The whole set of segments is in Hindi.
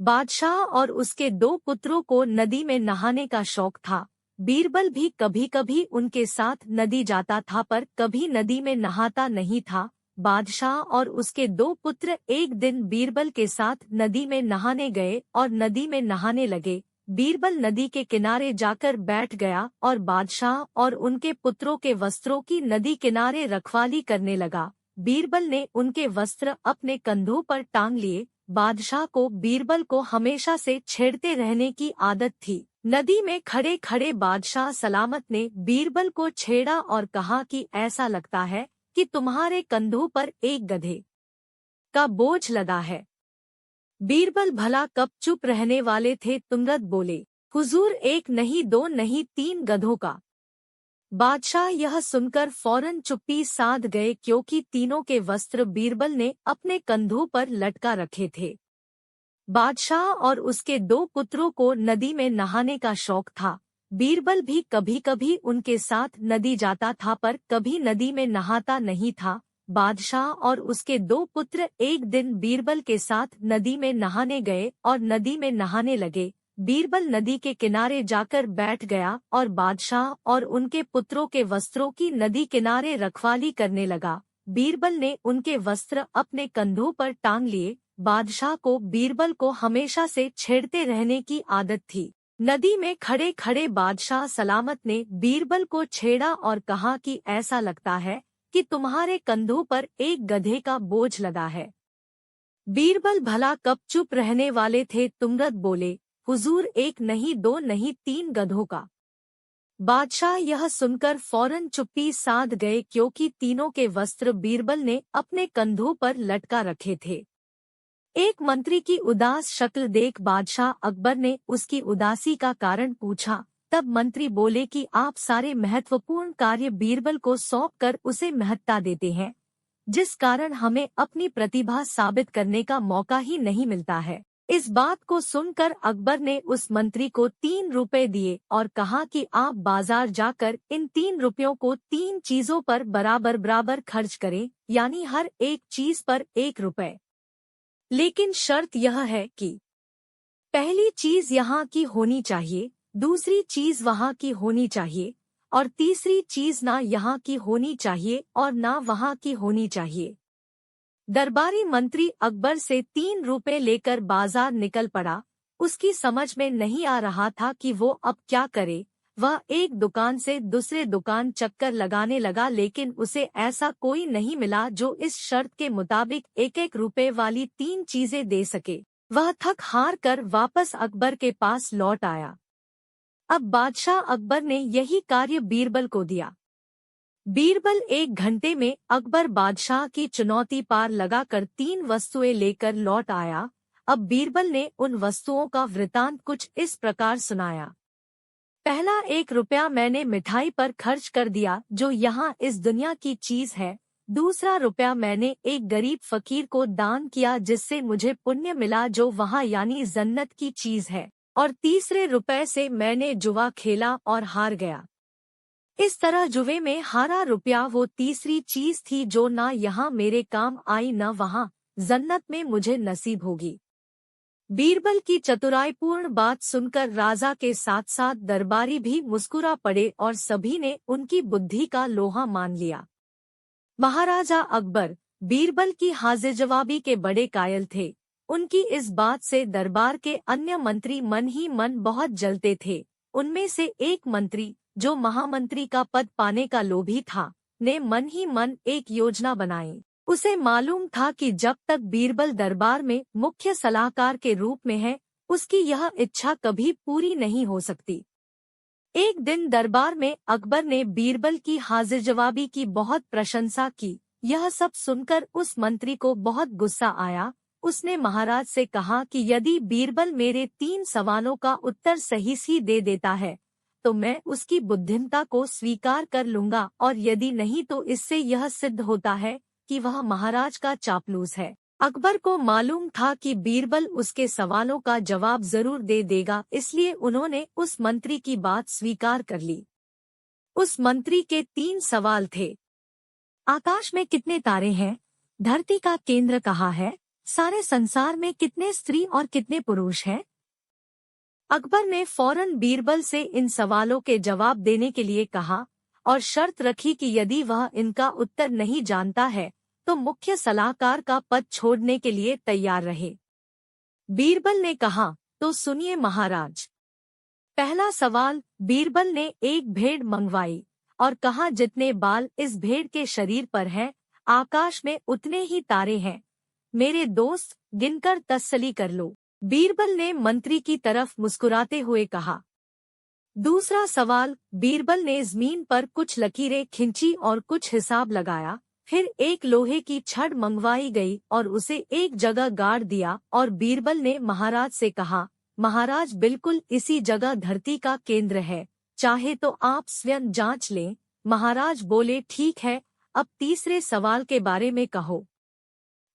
बादशाह और उसके दो पुत्रों को नदी में नहाने का शौक था। बीरबल भी कभी कभी उनके साथ नदी जाता था पर कभी नदी में नहाता नहीं था। बादशाह और उसके दो पुत्र एक दिन बीरबल के साथ नदी में नहाने गए और नदी में नहाने लगे। बीरबल नदी के किनारे जाकर बैठ गया और बादशाह और उनके पुत्रों के वस्त्रों की नदी किनारे रखवाली करने लगा। बीरबल ने उनके वस्त्र अपने कंधों पर टांग लिए। बादशाह को बीरबल को हमेशा से छेड़ते रहने की आदत थी। नदी में खड़े खड़े बादशाह सलामत ने बीरबल को छेड़ा और कहा कि ऐसा लगता है कि तुम्हारे कंधों पर एक गधे का बोझ लदा है। बीरबल भला कब चुप रहने वाले थे, तुरंत बोले, हुजूर, एक नहीं दो नहीं 3 गधों का। बादशाह यह सुनकर फौरन चुप्पी साध गए क्योंकि तीनों के वस्त्र बीरबल ने अपने कंधों पर लटका रखे थे। बादशाह और उसके दो पुत्रों को नदी में नहाने का शौक था। बीरबल भी कभी कभी उनके साथ नदी जाता था पर कभी नदी में नहाता नहीं था। बादशाह और उसके दो पुत्र एक दिन बीरबल के साथ नदी में नहाने गए और नदी में नहाने लगे। बीरबल नदी के किनारे जाकर बैठ गया और बादशाह और उनके पुत्रों के वस्त्रों की नदी किनारे रखवाली करने लगा। बीरबल ने उनके वस्त्र अपने कंधों पर टांग लिए। बादशाह को बीरबल को हमेशा से छेड़ते रहने की आदत थी। नदी में खड़े खड़े बादशाह सलामत ने बीरबल को छेड़ा और कहा कि ऐसा लगता है कि तुम्हारे कंधों पर एक गधे का बोझ लदा है। बीरबल भला कब चुप रहने वाले थे, तुरंत बोले, हुजूर, एक नहीं दो नहीं 3 गधों का। बादशाह यह सुनकर फौरन चुप्पी साध गए क्योंकि तीनों के वस्त्र बीरबल ने अपने कंधों पर लटका रखे थे। एक मंत्री की उदास शक्ल देख बादशाह अकबर ने उसकी उदासी का कारण पूछा। तब मंत्री बोले कि आप सारे महत्वपूर्ण कार्य बीरबल को सौंपकर उसे महत्ता देते हैं, जिस कारण हमें अपनी प्रतिभा साबित करने का मौका ही नहीं मिलता है। इस बात को सुनकर अकबर ने उस मंत्री को 3 रुपए दिए और कहा कि आप बाजार जाकर इन 3 रुपयों को 3 चीजों पर बराबर बराबर खर्च करें, यानी हर एक चीज पर 1 रुपए। लेकिन शर्त यह है कि पहली चीज यहाँ की होनी चाहिए, दूसरी चीज वहाँ की होनी चाहिए और तीसरी चीज ना यहाँ की होनी चाहिए और ना वहाँ की होनी चाहिए। दरबारी मंत्री अकबर से 3 रुपए लेकर बाजार निकल पड़ा। उसकी समझ में नहीं आ रहा था कि वो अब क्या करे। वह एक दुकान से दूसरे दुकान चक्कर लगाने लगा, लेकिन उसे ऐसा कोई नहीं मिला जो इस शर्त के मुताबिक 1-1 रुपए वाली 3 चीजें दे सके। वह थक हार कर वापस अकबर के पास लौट आया। अब बादशाह अकबर ने यही कार्य बीरबल को दिया। बीरबल 1 घंटे में अकबर बादशाह की चुनौती पार लगाकर 3 वस्तुएं लेकर लौट आया। अब बीरबल ने उन वस्तुओं का वृतांत कुछ इस प्रकार सुनाया। पहला 1 रुपया मैंने मिठाई पर खर्च कर दिया जो यहाँ इस दुनिया की चीज है। दूसरा रुपया मैंने एक गरीब फकीर को दान किया जिससे मुझे पुण्य मिला जो वहाँ यानी जन्नत की चीज है। और तीसरे रुपए से मैंने जुआ खेला और हार गया। इस तरह जुए में हारा रुपया वो तीसरी चीज थी जो ना यहाँ मेरे काम आई न वहाँ जन्नत में मुझे नसीब होगी। बीरबल की चतुराईपूर्ण बात सुनकर राजा के साथ साथ दरबारी भी मुस्कुरा पड़े और सभी ने उनकी बुद्धि का लोहा मान लिया। महाराजा अकबर बीरबल की हाजिर जवाबी के बड़े कायल थे। उनकी इस बात से दरबार के अन्य मंत्री मन ही मन बहुत जलते थे। उनमें से एक मंत्री जो महामंत्री का पद पाने का लोभी था, ने मन ही मन एक योजना बनाई। उसे मालूम था कि जब तक बीरबल दरबार में मुख्य सलाहकार के रूप में है, उसकी यह इच्छा कभी पूरी नहीं हो सकती। एक दिन दरबार में अकबर ने बीरबल की हाजिर जवाबी की बहुत प्रशंसा की। यह सब सुनकर उस मंत्री को बहुत गुस्सा आया। उसने महाराज से कहा कि यदि बीरबल मेरे 3 सवालों का उत्तर सही दे देता है तो मैं उसकी बुद्धिमत्ता को स्वीकार कर लूंगा, और यदि नहीं तो इससे यह सिद्ध होता है कि वह महाराज का चापलूस है। अकबर को मालूम था कि बीरबल उसके सवालों का जवाब जरूर दे देगा, इसलिए उन्होंने उस मंत्री की बात स्वीकार कर ली। उस मंत्री के 3 सवाल थे। आकाश में कितने तारे हैं? धरती का केंद्र कहाँ है? सारे संसार में कितने स्त्री और कितने पुरुष हैं? अकबर ने फौरन बीरबल से इन सवालों के जवाब देने के लिए कहा और शर्त रखी कि यदि वह इनका उत्तर नहीं जानता है तो मुख्य सलाहकार का पद छोड़ने के लिए तैयार रहे। बीरबल ने कहा, तो सुनिए महाराज। पहला सवाल। बीरबल ने एक भेड़ मंगवाई और कहा, जितने बाल इस भेड़ के शरीर पर हैं, आकाश में उतने ही तारे हैं। मेरे दोस्त, गिनकर तसल्ली कर लो। बीरबल ने मंत्री की तरफ मुस्कुराते हुए कहा। दूसरा सवाल। बीरबल ने जमीन पर कुछ लकीरें खींची और कुछ हिसाब लगाया। फिर एक लोहे की छड़ मंगवाई गई और उसे एक जगह गाड़ दिया और बीरबल ने महाराज से कहा, महाराज, बिल्कुल इसी जगह धरती का केंद्र है, चाहे तो आप स्वयं जांच लें। महाराज बोले, ठीक है, अब तीसरे सवाल के बारे में कहो।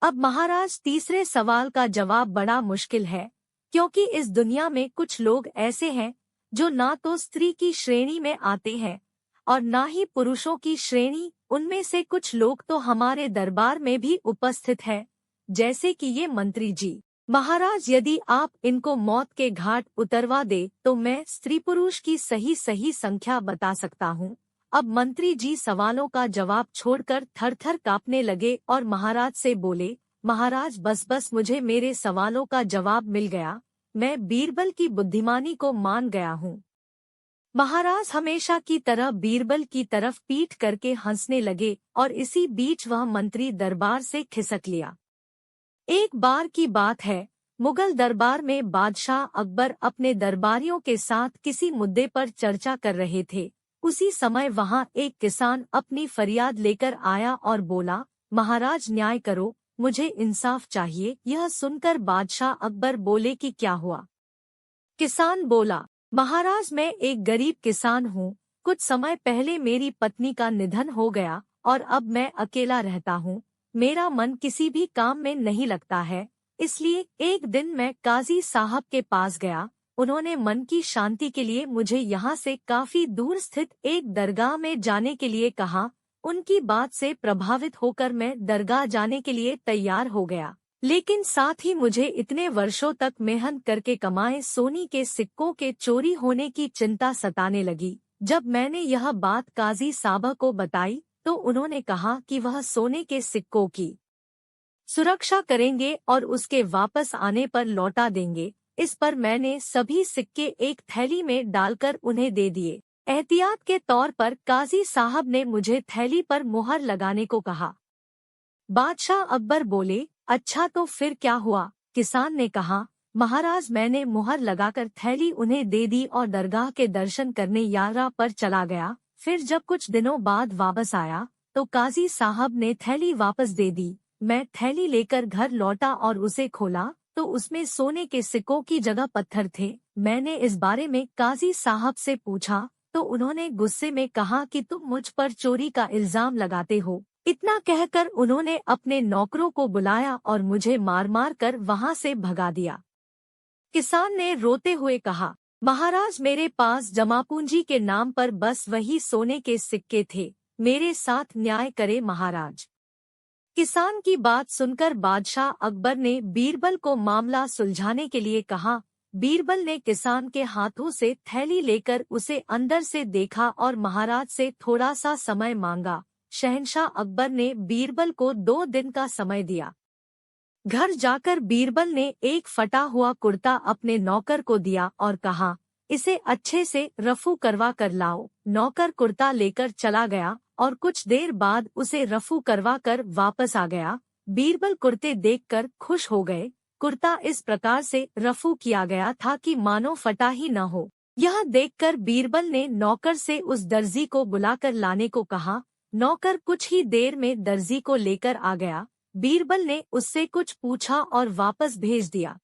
अब महाराज, तीसरे सवाल का जवाब बड़ा मुश्किल है, क्योंकि इस दुनिया में कुछ लोग ऐसे हैं जो ना तो स्त्री की श्रेणी में आते हैं और ना ही पुरुषों की श्रेणी। उनमें से कुछ लोग तो हमारे दरबार में भी उपस्थित हैं, जैसे कि ये मंत्री जी। महाराज, यदि आप इनको मौत के घाट उतरवा दे तो मैं स्त्री पुरुष की सही सही संख्या बता सकता हूँ। अब मंत्री जी सवालों का जवाब छोड़कर थर-थर कांपने लगे और महाराज से बोले, महाराज, बस मुझे मेरे सवालों का जवाब मिल गया। मैं बीरबल की बुद्धिमानी को मान गया हूँ। महाराज हमेशा की तरह बीरबल की तरफ पीठ करके हंसने लगे और इसी बीच वह मंत्री दरबार से खिसक लिया। एक बार की बात है, मुगल दरबार में बादशाह अकबर अपने दरबारियों के साथ किसी मुद्दे पर चर्चा कर रहे थे। उसी समय वहां एक किसान अपनी फरियाद लेकर आया और बोला, महाराज, न्याय करो, मुझे इंसाफ चाहिए। यह सुनकर बादशाह अकबर बोले कि क्या हुआ? किसान बोला, महाराज, मैं एक गरीब किसान हूँ। कुछ समय पहले मेरी पत्नी का निधन हो गया और अब मैं अकेला रहता हूँ। मेरा मन किसी भी काम में नहीं लगता है, इसलिए एक दिन मैं काजी साहब के पास गया। उन्होंने मन की शांति के लिए मुझे यहाँ से काफी दूर स्थित एक दरगाह में जाने के लिए कहा। उनकी बात से प्रभावित होकर मैं दरगाह जाने के लिए तैयार हो गया, लेकिन साथ ही मुझे इतने वर्षों तक मेहनत करके कमाए सोने के सिक्कों के चोरी होने की चिंता सताने लगी। जब मैंने यह बात काजी साहब को बताई तो उन्होंने कहा कि वह सोने के सिक्कों की सुरक्षा करेंगे और उसके वापस आने पर लौटा देंगे। इस पर मैंने सभी सिक्के एक थैली में डालकर उन्हें दे दिए। एहतियात के तौर पर काजी साहब ने मुझे थैली पर मुहर लगाने को कहा। बादशाह अकबर बोले, अच्छा, तो फिर क्या हुआ? किसान ने कहा, महाराज, मैंने मुहर लगाकर थैली उन्हें दे दी और दरगाह के दर्शन करने यात्रा पर चला गया। फिर जब कुछ दिनों बाद वापस आया तो काजी साहब ने थैली वापस दे दी। मैं थैली लेकर घर लौटा और उसे खोला तो उसमें सोने के सिक्कों की जगह पत्थर थे। मैंने इस बारे में काजी साहब से पूछा तो उन्होंने गुस्से में कहा कि तुम मुझ पर चोरी का इल्जाम लगाते हो। इतना कहकर उन्होंने अपने नौकरों को बुलाया और मुझे मार मार कर वहां से भगा दिया। किसान ने रोते हुए कहा, महाराज, मेरे पास जमापूंजी के नाम पर बस वही सोने के सिक्के थे। मेरे साथ न्याय करे महाराज। किसान की बात सुनकर बादशाह अकबर ने बीरबल को मामला सुलझाने के लिए कहा। बीरबल ने किसान के हाथों से थैली लेकर उसे अंदर से देखा और महाराज से थोड़ा सा समय मांगा। शहंशाह अकबर ने बीरबल को 2 दिन का समय दिया। घर जाकर बीरबल ने एक फटा हुआ कुर्ता अपने नौकर को दिया और कहा, इसे अच्छे से रफू करवा कर लाओ। नौकर कुर्ता लेकर चला गया और कुछ देर बाद उसे रफू करवा कर वापस आ गया। बीरबल कुर्ते देखकर खुश हो गए। कुर्ता इस प्रकार से रफू किया गया था कि मानो फटा ही न हो। यह देखकर बीरबल ने नौकर से उस दर्जी को बुलाकर लाने को कहा। नौकर कुछ ही देर में दर्जी को लेकर आ गया। बीरबल ने उससे कुछ पूछा और वापस भेज दिया।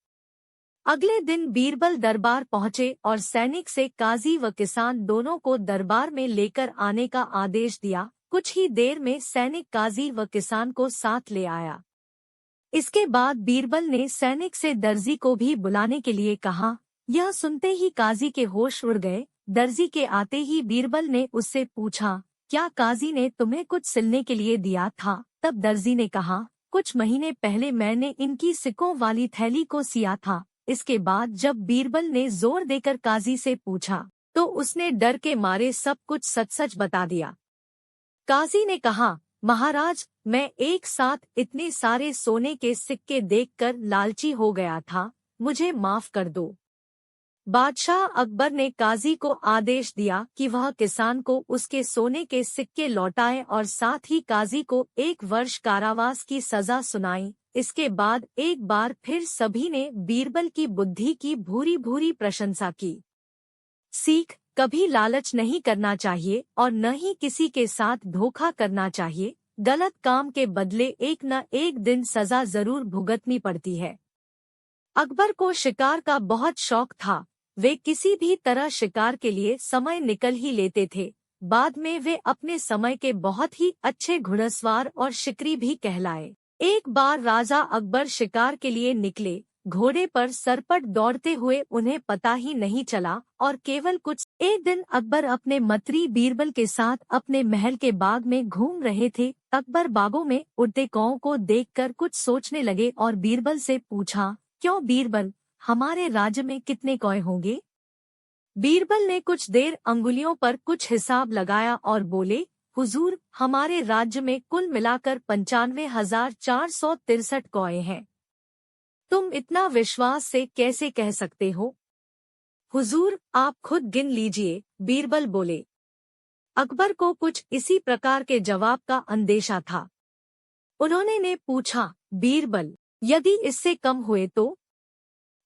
अगले दिन बीरबल दरबार पहुंचे और सैनिक से काजी व किसान दोनों को दरबार में लेकर आने का आदेश दिया। कुछ ही देर में सैनिक काजी व किसान को साथ ले आया। इसके बाद बीरबल ने सैनिक से दर्जी को भी बुलाने के लिए कहा। यह सुनते ही काजी के होश उड़ गए। दर्जी के आते ही बीरबल ने उससे पूछा, क्या काजी ने तुम्हें कुछ सिलने के लिए दिया था? तब दर्जी ने कहा, कुछ महीने पहले मैंने इनकी सिक्कों वाली थैली को सिया था। इसके बाद जब बीरबल ने जोर देकर काजी से पूछा तो उसने डर के मारे सब कुछ सच सच बता दिया। काजी ने कहा, महाराज, मैं एक साथ इतने सारे सोने के सिक्के देखकर लालची हो गया था, मुझे माफ कर दो। बादशाह अकबर ने काजी को आदेश दिया कि वह किसान को उसके सोने के सिक्के लौटाए और साथ ही काजी को 1 वर्ष कारावास की सजा सुनाई। इसके बाद एक बार फिर सभी ने बीरबल की बुद्धि की भूरी भूरी प्रशंसा की। सीख, कभी लालच नहीं करना चाहिए और न ही किसी के साथ धोखा करना चाहिए। गलत काम के बदले एक न एक दिन सजा जरूर भुगतनी पड़ती है। अकबर को शिकार का बहुत शौक था। वे किसी भी तरह शिकार के लिए समय निकल ही लेते थे। बाद में वे अपने समय के बहुत ही अच्छे घुड़सवार और शिकारी भी कहलाए। एक बार राजा अकबर शिकार के लिए निकले। घोड़े पर सरपट दौड़ते हुए उन्हें पता ही नहीं चला और केवल कुछ। एक दिन अकबर अपने मंत्री बीरबल के साथ अपने महल के बाग में घूम रहे थे। अकबर बागों में उड़ते कौओं को देखकर कुछ सोचने लगे और बीरबल से पूछा, क्यों बीरबल, हमारे राज्य में कितने कौए होंगे? बीरबल ने कुछ देर अंगुलियों पर कुछ हिसाब लगाया और बोले, हुजूर, हमारे राज्य में कुल मिलाकर 95,463 कौए हैं। तुम इतना विश्वास से कैसे कह सकते हो? हुजूर, आप खुद गिन लीजिए, बीरबल बोले। अकबर को कुछ इसी प्रकार के जवाब का अंदेशा था। उन्होंने ने पूछा, बीरबल, यदि इससे कम हुए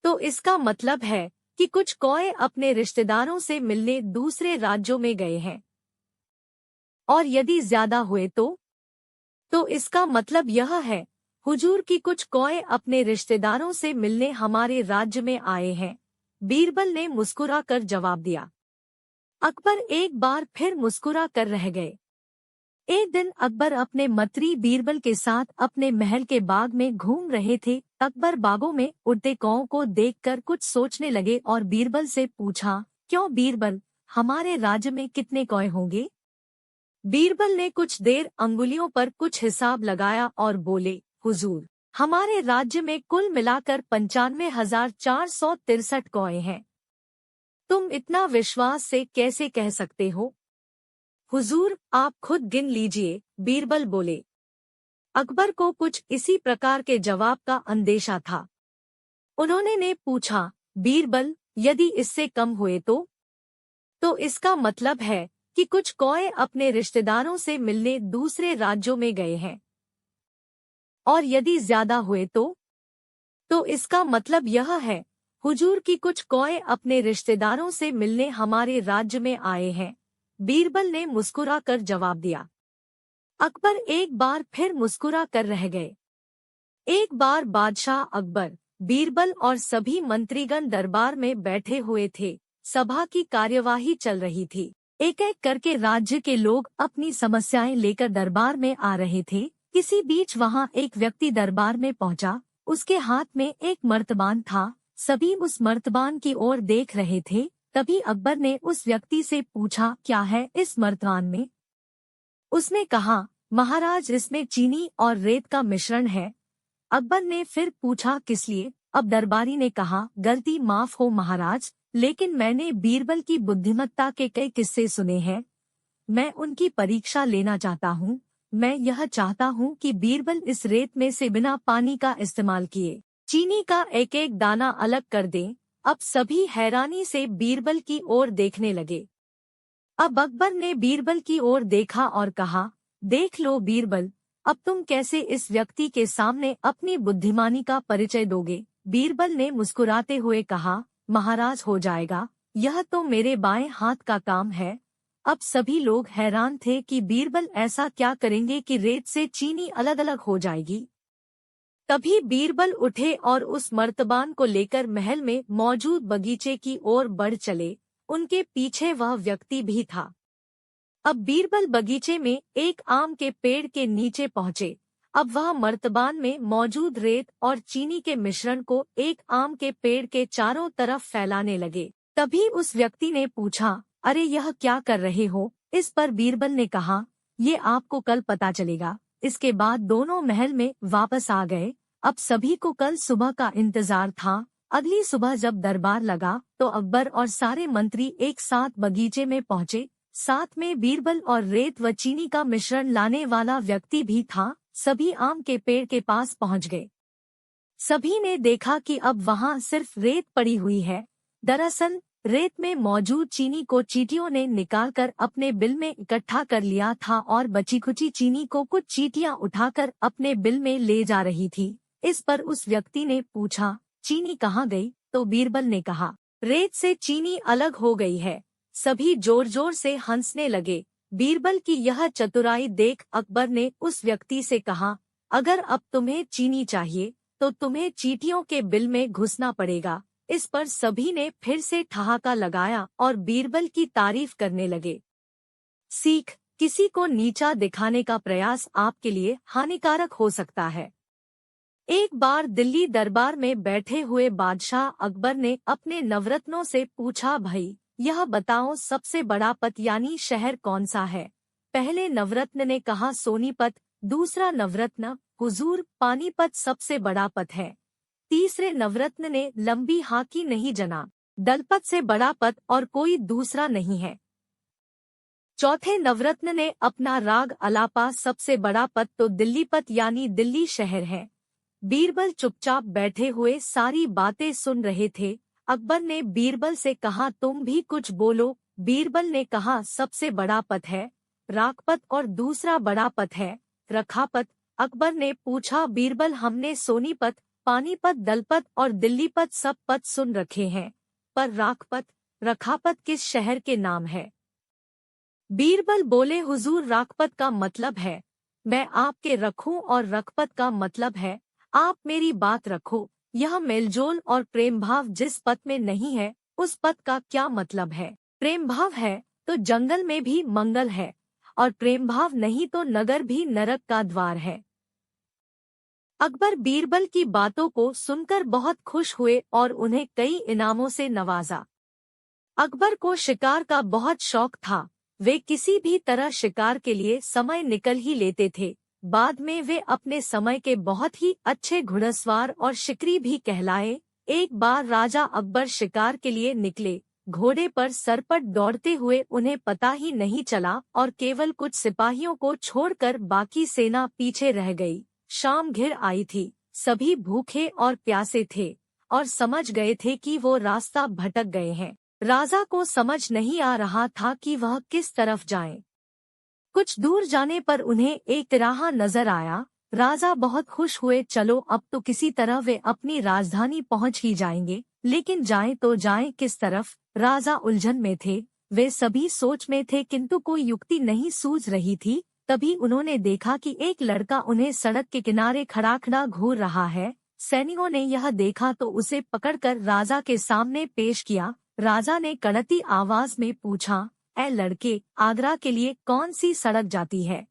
तो इसका मतलब है कि कुछ कौए अपने रिश्तेदारों से मिलने दूसरे राज्यों में गए हैं। और यदि ज्यादा हुए तो इसका मतलब यह है, हुजूर, की कुछ कौए अपने रिश्तेदारों से मिलने हमारे राज्य में आए हैं। बीरबल ने मुस्कुराकर जवाब दिया। अकबर एक बार फिर मुस्कुरा कर रह गए। एक दिन अकबर अपने मंत्री बीरबल के साथ अपने महल के बाग में घूम रहे थे। अकबर बागों में उड़ते कौओं को देखकर कुछ सोचने लगे और बीरबल से पूछा, क्यों बीरबल, हमारे राज्य में कितने कौए होंगे? बीरबल ने कुछ देर अंगुलियों पर कुछ हिसाब लगाया और बोले, हुजूर, हमारे राज्य में कुल मिलाकर 95,463 कौए हैं। तुम इतना विश्वास से कैसे कह सकते हो? हुजूर, आप खुद गिन लीजिए, बीरबल बोले। अकबर को कुछ इसी प्रकार के जवाब का अंदेशा था। उन्होंने ने पूछा, बीरबल, यदि इससे कम हुए तो इसका मतलब है कि कुछ कौए अपने रिश्तेदारों से मिलने दूसरे राज्यों में गए हैं। और यदि ज्यादा हुए तो इसका मतलब यह है, हुजूर, की कुछ कौए अपने रिश्तेदारों से मिलने हमारे राज्य में आए हैं। बीरबल ने मुस्कुराकर जवाब दिया। अकबर एक बार फिर मुस्कुरा कर रह गए। एक बार बादशाह अकबर, बीरबल और सभी मंत्रीगण दरबार में बैठे हुए थे। सभा की कार्यवाही चल रही थी। एक एक करके राज्य के लोग अपनी समस्याएं लेकर दरबार में आ रहे थे। किसी बीच वहां एक व्यक्ति दरबार में पहुंचा। उसके हाथ में एक मर्तबान था। सभी उस मर्तबान की ओर देख रहे थे। तभी अकबर ने उस व्यक्ति से पूछा, क्या है इस मर्तबान में? उसने कहा, महाराज, इसमें चीनी और रेत का मिश्रण है। अकबर ने फिर पूछा, किस लिए? अब दरबारी ने कहा, गलती माफ हो महाराज, लेकिन मैंने बीरबल की बुद्धिमत्ता के कई किस्से सुने हैं। मैं उनकी परीक्षा लेना चाहता हूँ। मैं यह चाहता हूँ कि बीरबल इस रेत में से बिना पानी का इस्तेमाल किए चीनी का एक एक दाना अलग कर दें। अब सभी हैरानी से बीरबल की ओर देखने लगे। अब अकबर ने बीरबल की ओर देखा और कहा, देख लो बीरबल, अब तुम कैसे इस व्यक्ति के सामने अपनी बुद्धिमानी का परिचय दोगे? बीरबल ने मुस्कुराते हुए कहा, महाराज, हो जाएगा, यह तो मेरे बाएं हाथ का काम है। अब सभी लोग हैरान थे कि बीरबल ऐसा क्या करेंगे कि रेत से चीनी अलग अलग हो जाएगी। तभी बीरबल उठे और उस मर्तबान को लेकर महल में मौजूद बगीचे की ओर बढ़ चले। उनके पीछे वह व्यक्ति भी था। अब बीरबल बगीचे में एक आम के पेड़ के नीचे पहुंचे। अब वह मर्तबान में मौजूद रेत और चीनी के मिश्रण को एक आम के पेड़ के चारों तरफ फैलाने लगे। तभी उस व्यक्ति ने पूछा, अरे यह क्या कर रहे हो? इस पर बीरबल ने कहा, ये आपको कल पता चलेगा। इसके बाद दोनों महल में वापस आ गए। अब सभी को कल सुबह का इंतजार था। अगली सुबह जब दरबार लगा तो अकबर और सारे मंत्री एक साथ बगीचे में पहुंचे। साथ में बीरबल और रेत व चीनी का मिश्रण लाने वाला व्यक्ति भी था। सभी आम के पेड़ के पास पहुंच गए। सभी ने देखा कि अब वहां सिर्फ रेत पड़ी हुई है। दरअसल रेत में मौजूद चीनी को चींटियों ने निकालकर अपने बिल में इकट्ठा कर लिया था और बची खुची चीनी को कुछ चींटियां उठाकर अपने बिल में ले जा रही थी। इस पर उस व्यक्ति ने पूछा, चीनी कहाँ गई? तो बीरबल ने कहा, रेत से चीनी अलग हो गई है। सभी जोर जोर से हंसने लगे। बीरबल की यह चतुराई देख अकबर ने उस व्यक्ति से कहा, अगर अब तुम्हें चीनी चाहिए तो तुम्हें चींटियों के बिल में घुसना पड़ेगा। इस पर सभी ने फिर से ठहाका लगाया और बीरबल की तारीफ करने लगे। सीख, किसी को नीचा दिखाने का प्रयास आपके लिए हानिकारक हो सकता है। एक बार दिल्ली दरबार में बैठे हुए बादशाह अकबर ने अपने नवरत्नों से पूछा, भाई यह बताओ सबसे बड़ा पद यानी शहर कौन सा है? पहले नवरत्न ने कहा, सोनीपत। दूसरा नवरत्न, हुजूर पानीपत सबसे बड़ा पद है। तीसरे नवरत्न ने लंबी हाकी, नहीं जनाब, दलपत से बड़ा पद और कोई दूसरा नहीं है। चौथे नवरत्न ने अपना राग अलापा, सबसे बड़ा पद तो दिल्लीपत यानी दिल्ली शहर है। बीरबल चुपचाप बैठे हुए सारी बातें सुन रहे थे। अकबर ने बीरबल से कहा, तुम भी कुछ बोलो। बीरबल ने कहा, सबसे बड़ा पद है रागपत और दूसरा बड़ा पद है रखापत। अकबर ने पूछा, बीरबल हमने सोनीपत, पानीपत, दलपत और दिल्लीपत सब पद सुन रखे हैं, पर रागपत रखापत किस शहर के नाम है? बीरबल बोले, हुजूर रागपत का मतलब है मैं आपके रखूं और रखपत का मतलब है आप मेरी बात रखो। यह मेलजोल और प्रेम भाव जिस पद में नहीं है उस पद का क्या मतलब है? प्रेम भाव है तो जंगल में भी मंगल है और प्रेम भाव नहीं तो नगर भी नरक का द्वार है। अकबर बीरबल की बातों को सुनकर बहुत खुश हुए और उन्हें कई इनामों से नवाजा। अकबर को शिकार का बहुत शौक था। वे किसी भी तरह शिकार के लिए समय निकल ही लेते थे। बाद में वे अपने समय के बहुत ही अच्छे घुड़सवार और शिकारी भी कहलाए। एक बार राजा अकबर शिकार के लिए निकले। घोड़े पर सरपट दौड़ते हुए उन्हें पता ही नहीं चला और केवल कुछ सिपाहियों को छोड़कर बाकी सेना पीछे रह गई। शाम घिर आई थी। सभी भूखे और प्यासे थे और समझ गए थे कि वो रास्ता भटक गए हैं। राजा को समझ नहीं आ रहा था कि वह किस तरफ जाएं। कुछ दूर जाने पर उन्हें एक तिराहा नजर आया। राजा बहुत खुश हुए। चलो अब तो किसी तरह वे अपनी राजधानी पहुंच ही जाएंगे, लेकिन जाएं तो जाएं किस तरफ? राजा उलझन में थे। वे सभी सोच में थे किंतु कोई युक्ति नहीं सूझ रही थी। तभी उन्होंने देखा कि एक लड़का उन्हें सड़क के किनारे खड़ा खड़ा घूर रहा है। सैनिकों ने यह देखा तो उसे पकड़कर राजा के सामने पेश किया। राजा ने कड़ती आवाज में पूछा, ऐ लड़के, आगरा के लिए कौन सी सड़क जाती है?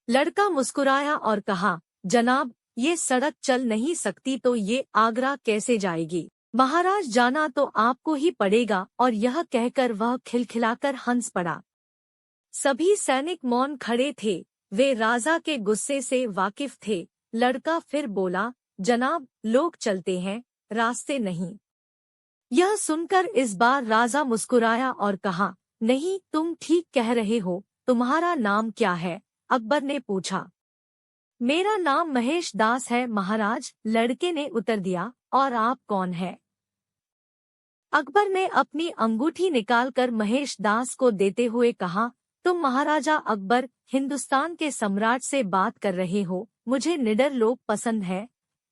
लड़का मुस्कुराया और कहा, जनाब ये सड़क चल नहीं सकती तो ये आगरा कैसे जाएगी? महाराज जाना तो आपको ही पड़ेगा। और यह कहकर वह खिलखिलाकर हंस पड़ा। सभी सैनिक मौन खड़े थे। वे राजा के गुस्से से वाकिफ थे। लड़का फिर बोला, जनाब लोग चलते हैं, रास्ते नहीं। यह सुनकर इस बार राजा मुस्कुराया और कहा, नहीं तुम ठीक कह रहे हो। तुम्हारा नाम क्या है? अकबर ने पूछा। मेरा नाम महेश दास है महाराज, लड़के ने उत्तर दिया। और आप कौन है? अकबर ने अपनी अंगूठी निकालकर महेश दास को देते हुए कहा, तुम महाराजा अकबर हिंदुस्तान के सम्राट से बात कर रहे हो। मुझे निडर लोग पसंद है।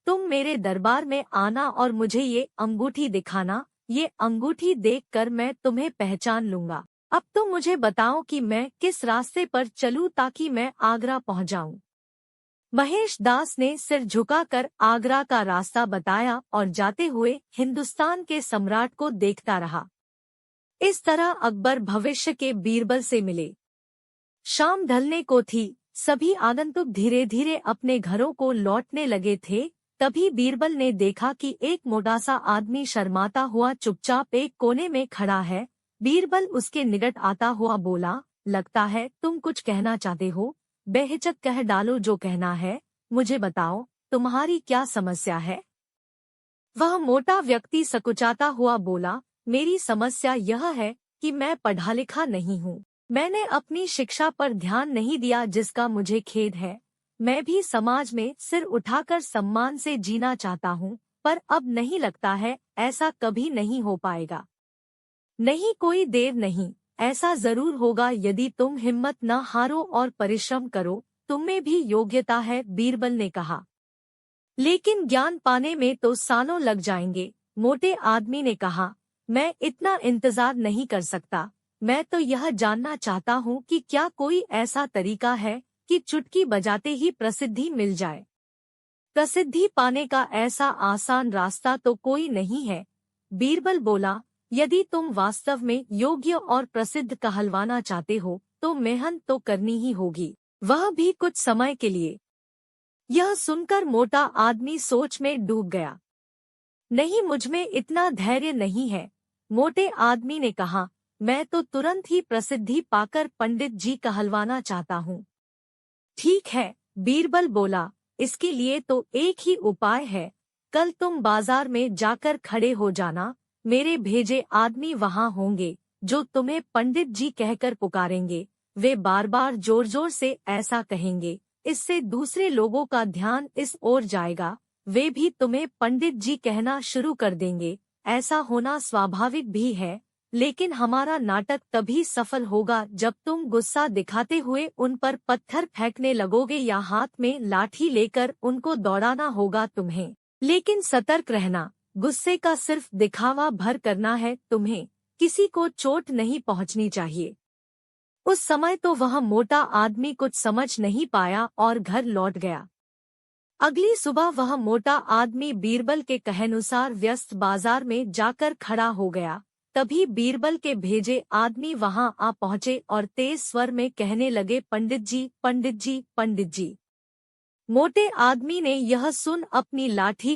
तुम मेरे दरबार में आना और मुझे ये अंगूठी दिखाना। ये अंगूठी देखकर मैं तुम्हें पहचान लूंगा। अब तो मुझे बताओ कि मैं किस रास्ते पर चलूं ताकि मैं आगरा पहुंच जाऊं। महेश दास ने सिर झुकाकर आगरा का रास्ता बताया और जाते हुए हिंदुस्तान के सम्राट को देखता रहा। इस तरह अकबर भविष्य के बीरबल से मिले। शाम ढलने को थी। सभी आगंतुक धीरे धीरे अपने घरों को लौटने लगे थे। तभी बीरबल ने देखा कि एक मोटा सा आदमी शर्माता हुआ चुपचाप एक कोने में खड़ा है। बीरबल उसके निकट आता हुआ बोला, लगता है तुम कुछ कहना चाहते हो। बेहिचक कह डालो जो कहना है, मुझे बताओ, तुम्हारी क्या समस्या है? वह मोटा व्यक्ति सकुचाता हुआ बोला, मेरी समस्या यह है कि मैं पढ़ा लिखा नहीं हूँ। मैंने अपनी शिक्षा पर ध्यान नहीं दिया, जिसका मुझे खेद है। मैं भी समाज में सिर उठाकर सम्मान से जीना चाहता हूँ, पर अब नहीं लगता है ऐसा कभी नहीं हो पाएगा। नहीं, कोई देर नहीं, ऐसा जरूर होगा यदि तुम हिम्मत न हारो और परिश्रम करो। तुममें भी योग्यता है, बीरबल ने कहा। लेकिन ज्ञान पाने में तो सालों लग जाएंगे, मोटे आदमी ने कहा। मैं इतना इंतजार नहीं कर सकता। मैं तो यह जानना चाहता हूँ कि क्या कोई ऐसा तरीका है कि चुटकी बजाते ही प्रसिद्धि मिल जाए। प्रसिद्धि पाने का ऐसा आसान रास्ता तो कोई नहीं है, बीरबल बोला। यदि तुम वास्तव में योग्य और प्रसिद्ध कहलवाना चाहते हो तो मेहनत तो करनी ही होगी, वह भी कुछ समय के लिए। यह सुनकर मोटा आदमी सोच में डूब गया। नहीं, मुझमें इतना धैर्य नहीं है, मोटे आदमी ने कहा। मैं तो तुरंत ही प्रसिद्धि पाकर पंडित जी कहलवाना चाहता हूँ। ठीक है, बीरबल बोला, इसके लिए तो एक ही उपाय है। कल तुम बाजार में जाकर खड़े हो जाना। मेरे भेजे आदमी वहाँ होंगे जो तुम्हें पंडित जी कहकर पुकारेंगे। वे बार बार जोर जोर से ऐसा कहेंगे, इससे दूसरे लोगों का ध्यान इस ओर जाएगा। वे भी तुम्हें पंडित जी कहना शुरू कर देंगे। ऐसा होना स्वाभाविक भी है, लेकिन हमारा नाटक तभी सफल होगा जब तुम गुस्सा दिखाते हुए उन पर पत्थर फेंकने लगोगे या हाथ में लाठी लेकर उनको दौड़ाना होगा तुम्हें। लेकिन सतर्क रहना, गुस्से का सिर्फ दिखावा भर करना है तुम्हें, किसी को चोट नहीं पहुंचनी चाहिए। उस समय तो वह मोटा आदमी कुछ समझ नहीं पाया और घर लौट गया। अगली सुबह वह मोटा आदमी बीरबल के कहनुसार व्यस्त बाजार में जाकर खड़ा हो गया। तभी बीरबल के भेजे आदमी वहां आ पहुंचे और तेज स्वर में कहने लगे, पंडित जी, पंडित जी, पंडित जी। मोटे आदमी ने यह सुन अपनी लाठी